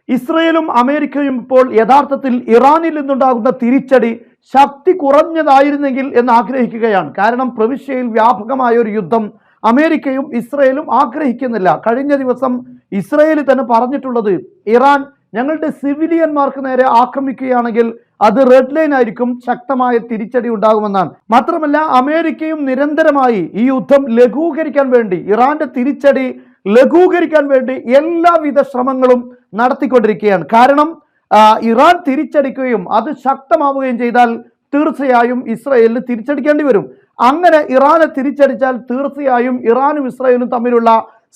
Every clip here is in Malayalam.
ഇസ്രയേലും അമേരിക്കയും ഇപ്പോൾ യഥാർത്ഥത്തിൽ ഇറാനിൽ നിന്നുണ്ടാകുന്ന തിരിച്ചടി ശക്തി കുറഞ്ഞതായിരുന്നെങ്കിൽ എന്ന് ആഗ്രഹിക്കുകയാണ്. കാരണം പ്രവിശ്യയിൽ വ്യാപകമായ ഒരു യുദ്ധം അമേരിക്കയും ഇസ്രയേലും ആഗ്രഹിക്കുന്നില്ല. കഴിഞ്ഞ ദിവസം ഇസ്രയേൽ തന്നെ പറഞ്ഞിട്ടുള്ളത്, ഇറാൻ ഞങ്ങളുടെ സിവിലിയന്മാർക്ക് നേരെ ആക്രമിക്കുകയാണെങ്കിൽ അത് റെഡ് ലൈൻ ആയിരിക്കും, ശക്തമായ തിരിച്ചടി ഉണ്ടാകുമെന്നാണ്. മാത്രമല്ല അമേരിക്കയും നിരന്തരമായി ഈ യുദ്ധം ലഘൂകരിക്കാൻ വേണ്ടി, ഇറാന്റെ തിരിച്ചടി ലഘൂകരിക്കാൻ വേണ്ടി എല്ലാവിധ ശ്രമങ്ങളും നടത്തിക്കൊണ്ടിരിക്കുകയാണ്. കാരണം ഇറാൻ തിരിച്ചടിക്കുകയും അത് ശക്തമാവുകയും ചെയ്താൽ തീർച്ചയായും ഇസ്രയേലിന് തിരിച്ചടിക്കേണ്ടി വരും. അങ്ങനെ ഇറാനെ തിരിച്ചടിച്ചാൽ തീർച്ചയായും ഇറാനും ഇസ്രയേലും തമ്മിലുള്ള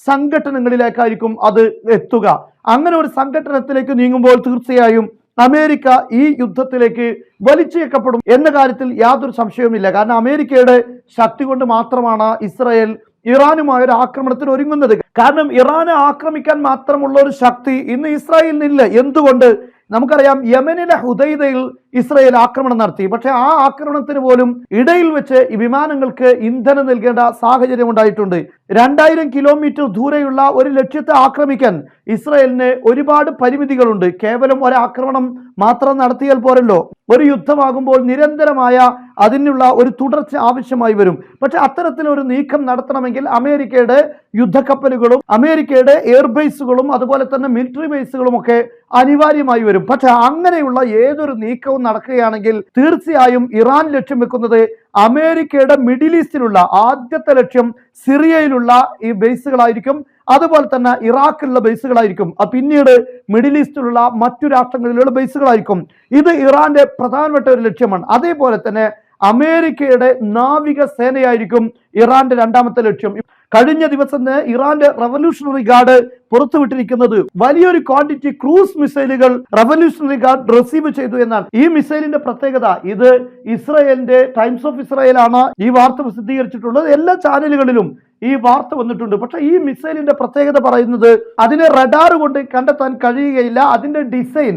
സംഘട്ടനങ്ങളിലേക്കായിരിക്കും അത് എത്തുക. അങ്ങനെ ഒരു സംഘട്ടനത്തിലേക്ക് നീങ്ങുമ്പോൾ തീർച്ചയായും അമേരിക്ക ഈ യുദ്ധത്തിലേക്ക് വലിച്ചേക്കപ്പെടും എന്ന കാര്യത്തിൽ യാതൊരു സംശയവുമില്ല. കാരണം അമേരിക്കയുടെ ശക്തി കൊണ്ട് മാത്രമാണ് ഇസ്രയേൽ ഇറാനുമായ ഒരു ആക്രമണത്തിന് ഒരുങ്ങുന്നത്. കാരണം ഇറാനെ ആക്രമിക്കാൻ മാത്രമുള്ള ഒരു ശക്തി ഇന്ന് ഇസ്രായേലിനില്ല. എന്തുകൊണ്ട്? നമുക്കറിയാം, യമനിലെ ഹുദൈദയിൽ ഇസ്രയേൽ ആക്രമണം നടത്തി. പക്ഷെ ആ ആക്രമണത്തിന് പോലും ഇടയിൽ വെച്ച് ഈ വിമാനങ്ങൾക്ക് ഇന്ധനം നൽകേണ്ട സാഹചര്യം ഉണ്ടായിട്ടുണ്ട്. 2000 കിലോമീറ്റർ ദൂരെയുള്ള ഒരു ലക്ഷ്യത്തെ ആക്രമിക്കാൻ ഇസ്രയേലിന് ഒരുപാട് പരിമിതികളുണ്ട്. കേവലം ഒരാക്രമണം മാത്രം നടത്തിയാൽ പോരല്ലോ. ഒരു യുദ്ധമാകുമ്പോൾ നിരന്തരമായ അതിനുള്ള ഒരു തുടർച്ച ആവശ്യമായി വരും. പക്ഷെ അത്തരത്തിലൊരു നീക്കം നടത്തണമെങ്കിൽ അമേരിക്കയുടെ യുദ്ധക്കപ്പലുകളും അമേരിക്കയുടെ എയർബേസുകളും അതുപോലെ തന്നെ മിലിറ്ററി ബേസുകളും ഒക്കെ അനിവാര്യമായി വരും. പക്ഷെ അങ്ങനെയുള്ള ഏതൊരു നീക്കവും നടക്കുകയാണെങ്കിൽ തീർച്ചയായും ഇറാൻ ലക്ഷ്യം വെക്കുന്നത് അമേരിക്കയുടെ മിഡിൽ ഈസ്റ്റിലുള്ള ആദ്യത്തെ ലക്ഷ്യം സിറിയയിലുള്ള ഈ ബേസുകളായിരിക്കും. അതുപോലെ തന്നെ ഇറാഖിലുള്ള ബേസുകളായിരിക്കും. പിന്നീട് മിഡിൽ ഈസ്റ്റിലുള്ള മറ്റു രാഷ്ട്രങ്ങളിലുള്ള ബേസുകളായിരിക്കും. ഇത് ഇറാന്റെ പ്രധാനപ്പെട്ട ഒരു ലക്ഷ്യമാണ്. അതേപോലെ തന്നെ അമേരിക്കയുടെ നാവിക സേനയായിരിക്കും ഇറാന്റെ രണ്ടാമത്തെ ലക്ഷ്യം. കഴിഞ്ഞ ദിവസം ഇറാന്റെ റവല്യൂഷണറി ഗാർഡ് പുറത്തുവിട്ടിരിക്കുന്നത് വലിയൊരു ക്വാണ്ടിറ്റി ക്രൂസ് മിസൈലുകൾ റവല്യൂഷണറി ഗാർഡ് റിസീവ് ചെയ്തു എന്നാണ്. ഈ മിസൈലിന്റെ പ്രത്യേകത, ഇത് ഇസ്രയേലിന്റെ ടൈംസ് ഓഫ് ഇസ്രയേലാണ് ഈ വാർത്ത പ്രസിദ്ധീകരിച്ചിട്ടുള്ളത്. എല്ലാ ചാനലുകളിലും ഈ വാർത്ത വന്നിട്ടുണ്ട്. പക്ഷെ ഈ മിസൈലിന്റെ പ്രത്യേകത പറയുന്നത് അതിനെ റഡാർ കൊണ്ട് കണ്ടെത്താൻ കഴിയുകയില്ല. അതിന്റെ ഡിസൈൻ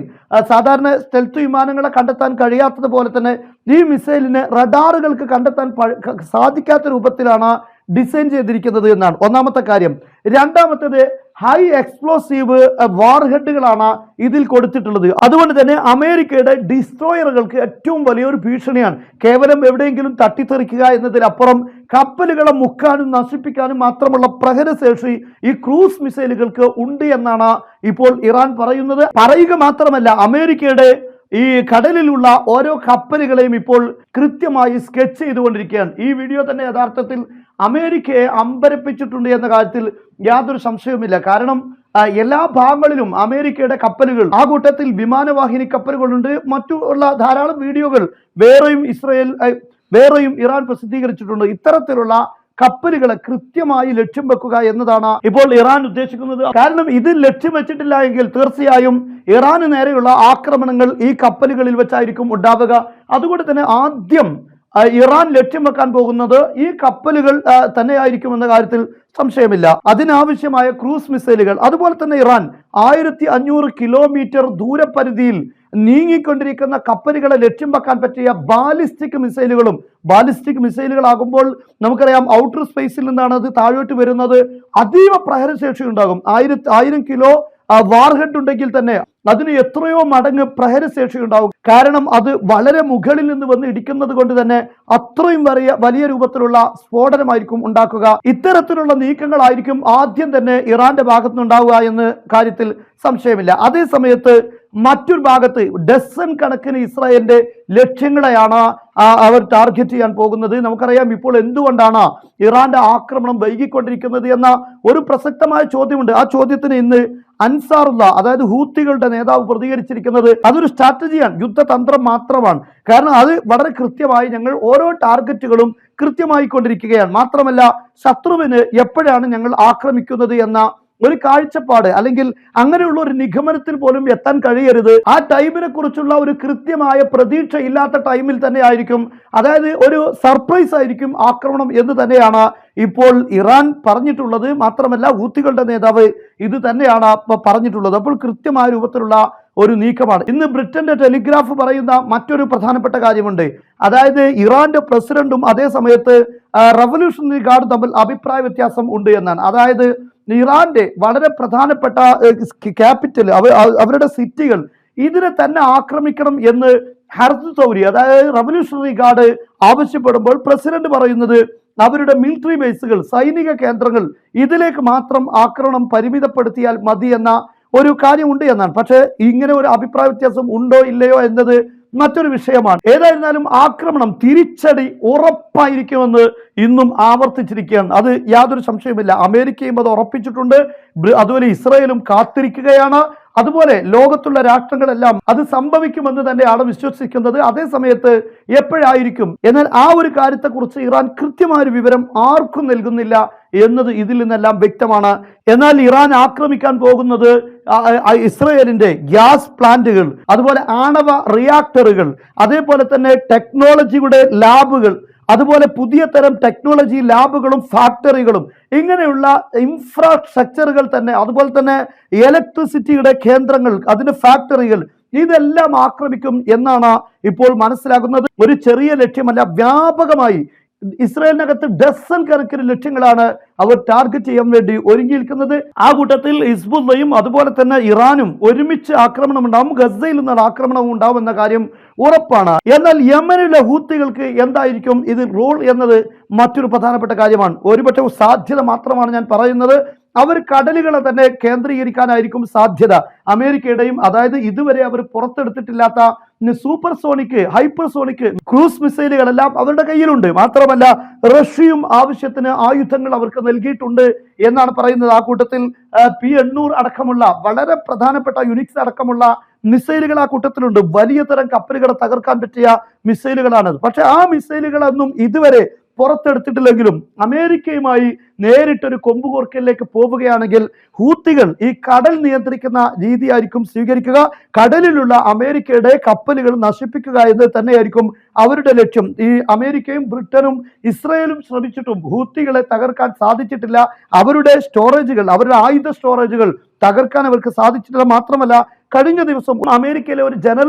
സാധാരണ സ്റ്റെൽത്ത് വിമാനങ്ങളെ കണ്ടെത്താൻ കഴിയാത്തതുപോലെ തന്നെ ഈ മിസൈലിനെ റഡാറുകൾക്ക് കണ്ടെത്താൻ സാധിക്കാത്ത രൂപത്തിലാണ് ഡിസൈൻ ചെയ്തിരിക്കുന്നത് എന്നാണ് ഒന്നാമത്തെ കാര്യം. രണ്ടാമത്തേത് ഹൈ എക്സ്പ്ലോസീവ് വാർഹെഡുകളാണ് ഇതിൽ കൊടുത്തിട്ടുള്ളത്. അതുകൊണ്ട് തന്നെ അമേരിക്കയുടെ ഡിസ്ട്രോയറുകൾക്ക് ഏറ്റവും വലിയൊരു ഭീഷണിയാണ്. കേവലം എവിടെയെങ്കിലും തട്ടിത്തെറിക്കുക എന്നതിലപ്പുറം കപ്പലുകളെ മുക്കാനും നശിപ്പിക്കാനും മാത്രമുള്ള പ്രഹരശേഷി ഈ ക്രൂസ് മിസൈലുകൾക്ക് ഉണ്ട് എന്നാണ് ഇപ്പോൾ ഇറാൻ പറയുന്നത്. പറയുക മാത്രമല്ല, അമേരിക്കയുടെ ഈ കടലിലുള്ള ഓരോ കപ്പലുകളെയും ഇപ്പോൾ കൃത്യമായി സ്കെച്ച് ചെയ്തുകൊണ്ടിരിക്കുകയാണ്. ഈ വീഡിയോ തന്നെ യഥാർത്ഥത്തിൽ അമേരിക്കയെ അമ്പരപ്പിച്ചിട്ടുണ്ട് എന്ന കാര്യത്തിൽ യാതൊരു സംശയവുമില്ല. കാരണം എല്ലാ ഭാഗങ്ങളിലും അമേരിക്കയുടെ കപ്പലുകൾ, ആ കൂട്ടത്തിൽ വിമാനവാഹിനി കപ്പലുകളുണ്ട്. മറ്റുള്ള ധാരാളം വീഡിയോകൾ വേറെയും ഇറാൻ പ്രസിദ്ധീകരിച്ചിട്ടുണ്ട്. ഇത്തരത്തിലുള്ള കപ്പലുകളെ കൃത്യമായി ലക്ഷ്യം വെക്കുക എന്നതാണ് ഇപ്പോൾ ഇറാൻ ഉദ്ദേശിക്കുന്നത്. കാരണം ഇത് ലക്ഷ്യം വെച്ചിട്ടില്ല എങ്കിൽ തീർച്ചയായും ഇറാന് നേരെയുള്ള ആക്രമണങ്ങൾ ഈ കപ്പലുകളിൽ വെച്ചായിരിക്കും ഉണ്ടാവുക. അതുകൊണ്ട് തന്നെ ആദ്യം ഇറാൻ ലക്ഷ്യം വെക്കാൻ പോകുന്നത് ഈ കപ്പലുകൾ തന്നെയായിരിക്കുമെന്ന കാര്യത്തിൽ സംശയമില്ല. അതിനാവശ്യമായ ക്രൂസ് മിസൈലുകൾ, അതുപോലെ തന്നെ ഇറാൻ 1500 കിലോമീറ്റർ ദൂരപരിധിയിൽ നീങ്ങിക്കൊണ്ടിരിക്കുന്ന കപ്പലുകളെ ലക്ഷ്യം വെക്കാൻ പറ്റിയ ബാലിസ്റ്റിക് മിസൈലുകളാകുമ്പോൾ നമുക്കറിയാം ഔട്ടർ സ്പേസിൽ നിന്നാണ് അത് താഴോട്ട് വരുന്നത്. അതീവ പ്രഹരശേഷി ഉണ്ടാകും. 1000 കിലോ വാർഹെഡ് ഉണ്ടെങ്കിൽ തന്നെ അതിന് എത്രയോ മടങ്ങ് പ്രഹരശേഷി ഉണ്ടാവും. കാരണം അത് വളരെ മുകളിൽ നിന്ന് വന്ന് ഇടിക്കുന്നത് കൊണ്ട് തന്നെ അത്രയും വലിയ രൂപത്തിലുള്ള സ്ഫോടനമായിരിക്കും ഉണ്ടാക്കുക. ഇത്തരത്തിലുള്ള നീക്കങ്ങളായിരിക്കും ആദ്യം തന്നെ ഇറാന്റെ ഭാഗത്തുനിന്നുണ്ടാവുക എന്ന കാര്യത്തിൽ സംശയമില്ല. അതേ സമയത്ത് മറ്റൊരു ഭാഗത്ത് ഡസൻ കണക്കിന് ഇസ്രായേലിന്റെ ലക്ഷ്യങ്ങളെയാണ് അവർ ടാർഗറ്റ് ചെയ്യാൻ പോകുന്നത്. നമുക്കറിയാം ഇപ്പോൾ എന്തുകൊണ്ടാണ് ഇറാന്റെ ആക്രമണം വൈകിക്കൊണ്ടിരിക്കുന്നത് എന്ന ഒരു പ്രസക്തമായ ചോദ്യമുണ്ട്. ആ ചോദ്യത്തിന് ഇന്ന് അൻസാറുള്ള, അതായത് ഹൂത്തികളുടെ നേതാവ് പ്രതികരിച്ചിരിക്കുന്നത് അതൊരു സ്ട്രാറ്റജിയാണ്, യുദ്ധതന്ത്രം മാത്രമാണ്. കാരണം അത് വളരെ കൃത്യമായി ഞങ്ങൾ ഓരോ ടാർഗറ്റുകളും കൃത്യമായി കൊണ്ടിരിക്കുകയാണ്. മാത്രമല്ല ശത്രുവിന് എപ്പോഴാണ് ഞങ്ങൾ ആക്രമിക്കുന്നത് എന്ന ഒരു കാഴ്ചപ്പാട് അല്ലെങ്കിൽ അങ്ങനെയുള്ള ഒരു നിഗമനത്തിൽ പോലും എത്താൻ കഴിയരുത്. ആ ടൈമിനെ കുറിച്ചുള്ള ഒരു കൃത്യമായ പ്രതീക്ഷ ഇല്ലാത്ത ടൈമിൽ തന്നെ ആയിരിക്കും, അതായത് ഒരു സർപ്രൈസ് ആയിരിക്കും ആക്രമണം എന്ന് തന്നെയാണ് ഇപ്പോൾ ഇറാൻ പറഞ്ഞിട്ടുള്ളത്. മാത്രമല്ല ഹൂത്തികളുടെ നേതാവ് ഇത് തന്നെയാണ് പറഞ്ഞിട്ടുള്ളത്. അപ്പോൾ കൃത്യമായ രൂപത്തിലുള്ള ഒരു നീക്കമാണ്. ഇന്ന് ബ്രിട്ടന്റെ ടെലിഗ്രാഫ് പറയുന്ന മറ്റൊരു പ്രധാനപ്പെട്ട കാര്യമുണ്ട്. അതായത് ഇറാന്റെ പ്രസിഡന്റും അതേ സമയത്ത് റവല്യൂഷണറി ഗാർഡും തമ്മിൽ അഭിപ്രായ വ്യത്യാസം ഉണ്ട് എന്നാണ്. അതായത് ഇറാന്റെ വളരെ പ്രധാനപ്പെട്ട ക്യാപിറ്റൽ അവരുടെ സിറ്റികൾ ഇതിനെ തന്നെ ആക്രമിക്കണം എന്ന് ഹർസ് സൗരി അതായത് റവല്യൂഷണറി ഗാർഡ് ആവശ്യപ്പെടുമ്പോൾ പ്രസിഡന്റ് പറയുന്നത് അവരുടെ മിലിറ്ററി ബേസുകൾ സൈനിക കേന്ദ്രങ്ങൾ ഇതിലേക്ക് മാത്രം ആക്രമണം പരിമിതപ്പെടുത്തിയാൽ മതി എന്ന ഒരു കാര്യമുണ്ട് എന്നാണ്. പക്ഷേ ഇങ്ങനെ ഒരു അഭിപ്രായ വ്യത്യാസം ഉണ്ടോ ഇല്ലയോ എന്നത് മറ്റൊരു വിഷയമാണ്. ഏതായിരുന്നാലും ആക്രമണം തിരിച്ചടി ഉറപ്പായിരിക്കുമെന്ന് ഇന്നും ആവർത്തിച്ചിരിക്കുകയാണ്. അത് യാതൊരു സംശയമില്ല. അമേരിക്കയും അത് ഉറപ്പിച്ചിട്ടുണ്ട്. അതുപോലെ ഇസ്രായേലും കാത്തിരിക്കുകയാണ്. അതുപോലെ ലോകത്തുള്ള രാഷ്ട്രങ്ങളെല്ലാം അത് സംഭവിക്കുമെന്ന് തന്നെയാണ് വിശ്വസിക്കുന്നത്. അതേ സമയത്ത് എപ്പോഴായിരിക്കും എന്നാൽ ആ ഒരു കാര്യത്തെക്കുറിച്ച് ഇറാൻ കൃത്യമായ ഒരു വിവരം ആർക്കും നൽകുന്നില്ല എന്നത് ഇതിൽ നിന്നെല്ലാം വ്യക്തമാണ്. എന്നാൽ ഇറാൻ ആക്രമിക്കാൻ പോകുന്നത് ഇസ്രായേലിന്റെ ഗ്യാസ് പ്ലാന്റുകൾ, അതുപോലെ ആണവ റിയാക്ടറുകൾ, അതേപോലെ തന്നെ ടെക്നോളജിയുടെ ലാബുകൾ, അതുപോലെ പുതിയ തരം ടെക്നോളജി ലാബുകളും ഫാക്ടറികളും, ഇങ്ങനെയുള്ള ഇൻഫ്രാസ്ട്രക്ചറുകൾ തന്നെ, അതുപോലെ തന്നെ ഇലക്ട്രിസിറ്റിയുടെ കേന്ദ്രങ്ങൾ, അതിന്റെ ഫാക്ടറികൾ, ഇതെല്ലാം ആക്രമിക്കും എന്നാണ് ഇപ്പോൾ മനസ്സിലാക്കുന്നത്. ഒരു ചെറിയ ലക്ഷ്യമല്ല, വ്യാപകമായി ഇസ്രായേലിനകത്ത് ഡസൻ കണക്കിന് ലക്ഷ്യങ്ങളാണ് അവർ ടാർഗറ്റ് ചെയ്യാൻ വേണ്ടി ഒരുങ്ങിയിരിക്കുന്നത്. ആ കൂട്ടത്തിൽ ഹിസ്ബുള്ളയും അതുപോലെ തന്നെ ഇറാനും ഒരുമിച്ച് ആക്രമണം ഉണ്ടാവും, ഗസയിൽ നിന്നുള്ള ആക്രമണവും ഉണ്ടാവും എന്ന കാര്യം ഉറപ്പാണ്. എന്നാൽ യമനിലെ ഹൂത്തികൾക്ക് എന്തായിരിക്കും ഇത് റോൾ എന്നത് മറ്റൊരു പ്രധാനപ്പെട്ട കാര്യമാണ്. ഒരുപക്ഷെ സാധ്യത മാത്രമാണ് ഞാൻ പറയുന്നത്. അവർ കടലുകളെ തന്നെ കേന്ദ്രീകരിക്കാനായിരിക്കും സാധ്യത. അമേരിക്കയുടെയും അതായത് ഇതുവരെ അവർ പുറത്തെടുത്തിട്ടില്ലാത്ത സൂപ്പർസോണിക്, ഹൈപ്പർസോണിക് ക്രൂസ് മിസൈലുകളെല്ലാം അവരുടെ കയ്യിലുണ്ട്. മാത്രമല്ല റഷ്യയും ആവശ്യത്തിന് ആയുധങ്ങൾ അവർക്ക് നൽകിയിട്ടുണ്ട് എന്നാണ് പറയുന്നത്. ആ കൂട്ടത്തിൽ P-800 അടക്കമുള്ള വളരെ പ്രധാനപ്പെട്ട യുനിക്സ് അടക്കമുള്ള മിസൈലുകൾ ആ കൂട്ടത്തിലുണ്ട്. വലിയ തരം കപ്പലുകളെ തകർക്കാൻ പറ്റിയ മിസൈലുകളാണ്. പക്ഷെ ആ മിസൈലുകളൊന്നും ഇതുവരെ പുറത്തെടുത്തിട്ടില്ലെങ്കിലും അമേരിക്കയുമായി നേരിട്ടൊരു കൊമ്പുകോർക്കലിലേക്ക് പോവുകയാണെങ്കിൽ ഹൂത്തികൾ ഈ കടൽ നിയന്ത്രിക്കുന്ന രീതിയായിരിക്കും സ്വീകരിക്കുക. കടലിലുള്ള അമേരിക്കയുടെ കപ്പലുകൾ നശിപ്പിക്കുക എന്ന് തന്നെയായിരിക്കും അവരുടെ ലക്ഷ്യം. ഈ അമേരിക്കയും ബ്രിട്ടനും ഇസ്രായേലും ശ്രമിച്ചിട്ടും ഹൂത്തികളെ തകർക്കാൻ സാധിച്ചിട്ടില്ല. അവരുടെ സ്റ്റോറേജുകൾ, അവരുടെ ആയുധ സ്റ്റോറേജുകൾ തകർക്കാൻ അവർക്ക് സാധിച്ചിട്ടില്ല. മാത്രമല്ല കഴിഞ്ഞ ദിവസം അമേരിക്കയിലെ ഒരു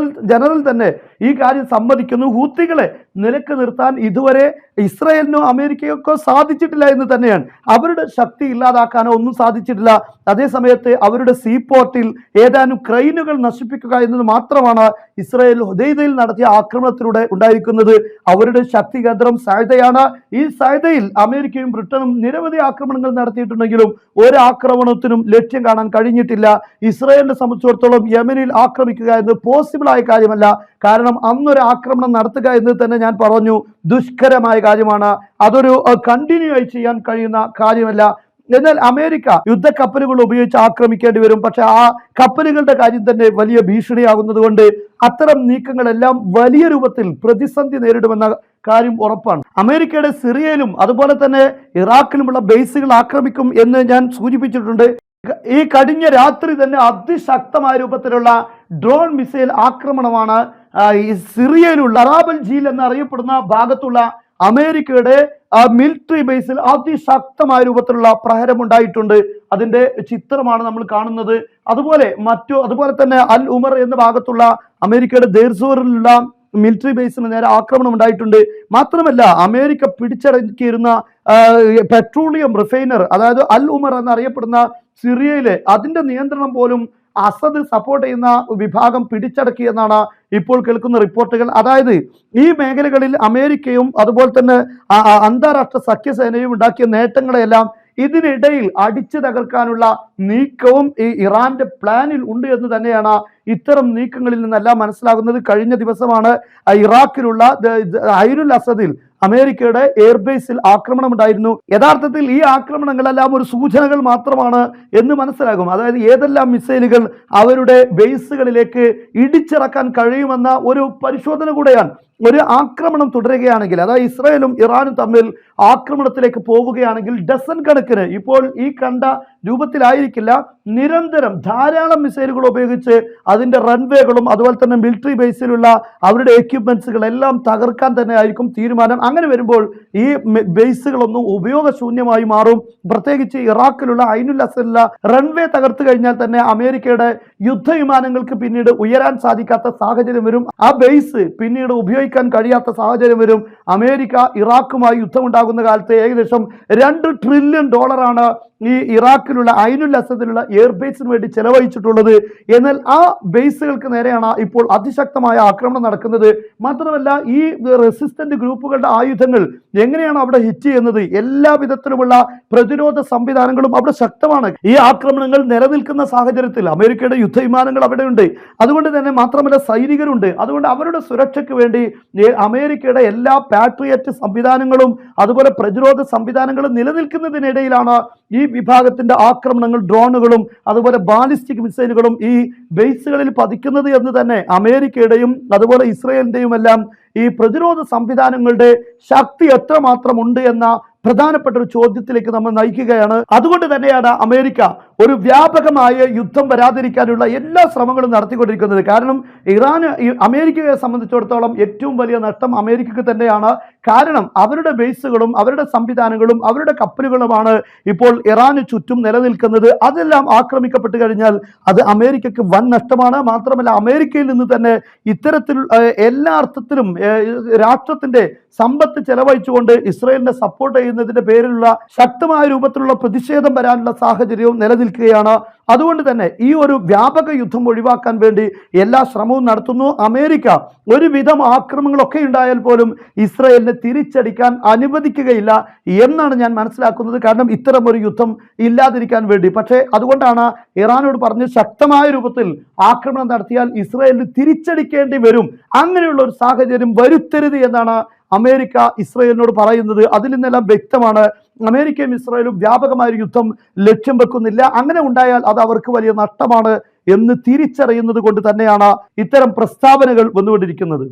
ജനറൽ തന്നെ ഈ കാര്യം സമ്മതിക്കുന്നു. ഹൂത്തികളെ നിലക്ക് നിർത്താൻ ഇതുവരെ ഇസ്രായേലിനോ അമേരിക്കയ്ക്കോ സാധിച്ചിട്ടില്ല എന്ന് തന്നെയാണ്. അവരുടെ ശക്തി ഇല്ലാതാക്കാനോ ഒന്നും സാധിച്ചിട്ടില്ല. അതേസമയത്ത് അവരുടെ സീപോർട്ടിൽ ഏതാനും ക്രെയിനുകൾ നശിപ്പിക്കുക എന്നത് മാത്രമാണ് ഇസ്രായേൽ ഹുദൈദയിൽ നടത്തിയ ആക്രമണത്തിലൂടെ ഉണ്ടായിരിക്കുന്നത്. അവരുടെ ശക്തി കേന്ദ്രം സഅദയാണ്. ഈ സഅദയിൽ അമേരിക്കയും ബ്രിട്ടനും നിരവധി ആക്രമണങ്ങൾ നടത്തിയിട്ടുണ്ടെങ്കിലും ഒരു ആക്രമണത്തിനും ലക്ഷ്യം കാണാൻ കഴിഞ്ഞിട്ടില്ല. ഇസ്രായേലിനെ സംബന്ധിച്ചിടത്തോളം യമനിൽ ആക്രമിക്കുക എന്നത് പോസിബിൾ ആയ കാര്യമല്ല. കാരണം അന്നൊരു ആക്രമണം നടത്തുക എന്ന് തന്നെ ഞാൻ പറഞ്ഞു ദുഷ്കരമായ കാര്യമാണ്. അതൊരു കണ്ടിന്യൂ ആയി ചെയ്യാൻ കഴിയുന്ന കാര്യമല്ല. എന്നാൽ അമേരിക്ക യുദ്ധക്കപ്പലുകൾ ഉപയോഗിച്ച് ആക്രമിക്കേണ്ടി വരും. പക്ഷെ ആ കപ്പലുകളുടെ കാര്യം തന്നെ വലിയ ഭീഷണിയാകുന്നത് കൊണ്ട് അത്തരം നീക്കങ്ങളെല്ലാം വലിയ രൂപത്തിൽ പ്രതിസന്ധി നേരിടുമെന്ന കാര്യം ഉറപ്പാണ്. അമേരിക്കയുടെ സിറിയയിലും അതുപോലെ തന്നെ ഇറാഖിലുമുള്ള ബേസുകൾ ആക്രമിക്കും എന്ന് ഞാൻ സൂചിപ്പിച്ചിട്ടുണ്ട്. ഈ കഴിഞ്ഞ രാത്രി തന്നെ അതിശക്തമായ രൂപത്തിലുള്ള ഡ്രോൺ മിസൈൽ ആക്രമണമാണ് ഈ സിറിയയിലുള്ള അറാബൽ ജീൽ എന്നറിയപ്പെടുന്ന ഭാഗത്തുള്ള അമേരിക്കയുടെ മിലിറ്ററി ബേസിൽ അതിശക്തമായ രൂപത്തിലുള്ള പ്രഹരം ഉണ്ടായിട്ടുണ്ട്. അതിന്റെ ചിത്രമാണ് നമ്മൾ കാണുന്നത്. അതുപോലെ തന്നെ അൽ ഉമർ എന്ന ഭാഗത്തുള്ള അമേരിക്കയുടെ ദേർസൂറിലുള്ള മിലിറ്ററി ബേസിന് നേരെ ആക്രമണം ഉണ്ടായിട്ടുണ്ട്. മാത്രമല്ല അമേരിക്ക പിടിച്ചടക്കിയിരുന്ന പെട്രോളിയം റിഫൈനർ അതായത് അൽ ഉമർ എന്നറിയപ്പെടുന്ന സിറിയയിലെ അതിന്റെ നിയന്ത്രണം പോലും അസദ് സപ്പോർട്ട് ചെയ്യുന്ന വിഭാഗം പിടിച്ചടക്കി എന്നാണ് ഇപ്പോൾ കേൾക്കുന്ന റിപ്പോർട്ടുകൾ. അതായത് ഈ മേഖലകളിൽ അമേരിക്കയും അതുപോലെ തന്നെ അന്താരാഷ്ട്ര സഖ്യസേനയും ഉണ്ടാക്കിയ നേട്ടങ്ങളെല്ലാം ഇതിനിടയിൽ അടിച്ചു തകർക്കാനുള്ള നീക്കവും ഈ ഇറാന്റെ പ്ലാനിൽ ഉണ്ട് എന്ന് തന്നെയാണ് ഇത്തരം നീക്കങ്ങളിൽ നിന്നെല്ലാം മനസ്സിലാകുന്നത്. കഴിഞ്ഞ ദിവസമാണ് ഇറാഖിലുള്ള ഐനുൽ അസദിൽ അമേരിക്കയുടെ എയർബേസിൽ ആക്രമണം ഉണ്ടായിരുന്നു. യഥാർത്ഥത്തിൽ ഈ ആക്രമണങ്ങളെല്ലാം ഒരു സൂചനകൾ മാത്രമാണ് എന്ന് മനസ്സിലാകും. അതായത് ഏതെല്ലാം മിസൈലുകൾ അവരുടെ ബേസുകളിലേക്ക് ഇടിച്ചിറക്കാൻ കഴിയുമെന്ന ഒരു പരിശോധന കൂടെയാണ്. ഒരു ആക്രമണം തുടരുകയാണെങ്കിൽ അതായത് ഇസ്രായേലും ഇറാനും തമ്മിൽ ആക്രമണത്തിലേക്ക് പോവുകയാണെങ്കിൽ ഡസൻ കണക്കിന് ഇപ്പോൾ ഈ കണ്ട രൂപത്തിലായിരിക്കില്ല നിരന്തരം ധാരാളം മിസൈലുകൾ ഉപയോഗിച്ച് അതിന്റെ റൺവേകളും അതുപോലെ തന്നെ മിലിറ്ററി ബേസിലുള്ള അവരുടെ എക്യുപ്മെന്റ്സുകൾ എല്ലാം തകർക്കാൻ തന്നെ ആയിരിക്കും തീരുമാനം. അങ്ങനെ വരുമ്പോൾ ഈ ബേസുകളൊന്നും ഉപയോഗശൂന്യമായി മാറും. പ്രത്യേകിച്ച് ഇറാഖിലുള്ള ഐനുൽ അസദിലുള്ള റൺവേ തകർത്തു കഴിഞ്ഞാൽ തന്നെ അമേരിക്കയുടെ യുദ്ധവിമാനങ്ങൾക്ക് പിന്നീട് ഉയരാൻ സാധിക്കാത്ത സാഹചര്യം വരും. ആ ബേസ് പിന്നീട് ഉപയോഗിക്കാൻ കഴിയാത്ത സാഹചര്യം വരും. അമേരിക്ക ഇറാഖുമായി യുദ്ധമുണ്ടാകുന്ന കാലത്ത് ഏകദേശം $2 ട്രില്യൺ ഈ ഇറാഖ് ഇറാഖിലുള്ള ഐനുൽ അസദിലുള്ള എയർ ബേസിന് വേണ്ടി ചെലവഴിച്ചിട്ടുള്ളത്. എന്നാൽ ആ ബേസുകൾക്ക് നേരെയാണ് ഇപ്പോൾ അതിശക്തമായ ആക്രമണം നടക്കുന്നത്. മാത്രമല്ല, ഈ റെസിസ്റ്റന്റ് ഗ്രൂപ്പുകളുടെ ആയുധങ്ങൾ എങ്ങനെയാണ് അവിടെ ഹിറ്റ് ചെയ്യുന്നത്? എല്ലാ വിധത്തിലുമുള്ള പ്രതിരോധ സംവിധാനങ്ങളും അവിടെ ശക്തമാണ്. ഈ ആക്രമണങ്ങൾ നിലനിൽക്കുന്ന സാഹചര്യത്തിൽ അമേരിക്കയുടെ യുദ്ധവിമാനങ്ങൾ അവിടെയുണ്ട്. അതുകൊണ്ട് തന്നെ മാത്രമല്ല സൈനികരുണ്ട്. അതുകൊണ്ട് അവരുടെ സുരക്ഷയ്ക്ക് വേണ്ടി അമേരിക്കയുടെ എല്ലാ പാട്രിയറ്റ് സംവിധാനങ്ങളും അതുപോലെ പ്രതിരോധ സംവിധാനങ്ങളും നിലനിൽക്കുന്നതിനിടയിലാണ് ഈ വിഭാഗത്തിന്റെ ആക്രമണങ്ങൾ, ഡ്രോണുകളും അതുപോലെ ബാലിസ്റ്റിക് മിസൈലുകളും ഈ ബേസുകളിൽ പതിക്കുന്നത് എന്ന് തന്നെ അമേരിക്കയുടെയും അതുപോലെ ഇസ്രയേലിന്റെയും എല്ലാം ഈ പ്രതിരോധ സംവിധാനങ്ങളുടെ ശക്തി എത്രമാത്രം ഉണ്ട് എന്ന പ്രധാനപ്പെട്ട ഒരു ചോദ്യത്തിലേക്ക് നമ്മൾ നയിക്കുകയാണ്. അതുകൊണ്ട് തന്നെയാണ് അമേരിക്ക ഒരു വ്യാപകമായ യുദ്ധം വരാതിരിക്കാനുള്ള എല്ലാ ശ്രമങ്ങളും നടത്തിക്കൊണ്ടിരിക്കുന്നത്. കാരണം അമേരിക്കയെ സംബന്ധിച്ചിടത്തോളം ഏറ്റവും വലിയ നഷ്ടം അമേരിക്കക്ക് തന്നെയാണ്. കാരണം അവരുടെ ബേസുകളും അവരുടെ സംവിധാനങ്ങളും അവരുടെ കപ്പലുകളുമാണ് ഇപ്പോൾ ഇറാന് ചുറ്റും നിലനിൽക്കുന്നത്. അതെല്ലാം ആക്രമിക്കപ്പെട്ട് കഴിഞ്ഞാൽ അത് അമേരിക്കക്ക് വൻ നഷ്ടമാണ്. മാത്രമല്ല, അമേരിക്കയിൽ നിന്ന് തന്നെ ഇത്തരത്തിൽ എല്ലാ അർത്ഥത്തിലും രാഷ്ട്രത്തിന്റെ സമ്പത്ത് ചെലവഴിച്ചുകൊണ്ട് ഇസ്രയേലിനെ സപ്പോർട്ട് ചെയ്യുന്നതിന്റെ പേരിലുള്ള ശക്തമായ രൂപത്തിലുള്ള പ്രതിഷേധം വരാനുള്ള സാഹചര്യവും നിലനിൽക്കുകയാണ്. അതുകൊണ്ട് തന്നെ ഈ ഒരു വ്യാപക യുദ്ധം ഒഴിവാക്കാൻ വേണ്ടി എല്ലാ ശ്രമവും നടത്തുന്നു. അമേരിക്ക ഒരുവിധം ആക്രമണങ്ങളൊക്കെ ഉണ്ടായാൽ പോലും ഇസ്രയേലിനെ തിരിച്ചടിക്കാൻ അനുവദിക്കുകയില്ല എന്നാണ് ഞാൻ മനസ്സിലാക്കുന്നത്. കാരണം ഇത്തരം ഒരു യുദ്ധം ഇല്ലാതിരിക്കാൻ വേണ്ടി. പക്ഷേ അതുകൊണ്ടാണ് ഇറാനോട് പറഞ്ഞ് ശക്തമായ രൂപത്തിൽ ആക്രമണം നടത്തിയാൽ ഇസ്രയേലിന് തിരിച്ചടിക്കേണ്ടി വരും, അങ്ങനെയുള്ള ഒരു സാഹചര്യം വരുത്തരുത് എന്നാണ് അമേരിക്ക ഇസ്രയേലിനോട് പറയുന്നത്. അതിൽ നിന്നെല്ലാം വ്യക്തമാണ് അമേരിക്കയും ഇസ്രയേലും വ്യാപകമായ യുദ്ധം ലക്ഷ്യം വെക്കുന്നില്ല. അങ്ങനെ ഉണ്ടായാൽ അത് അവർക്ക് വലിയ നഷ്ടമാണ് എന്ന് തിരിച്ചറിയുന്നത് കൊണ്ട് തന്നെയാണ് ഇത്തരം പ്രസ്താവനകൾ വന്നുകൊണ്ടിരിക്കുന്നത്.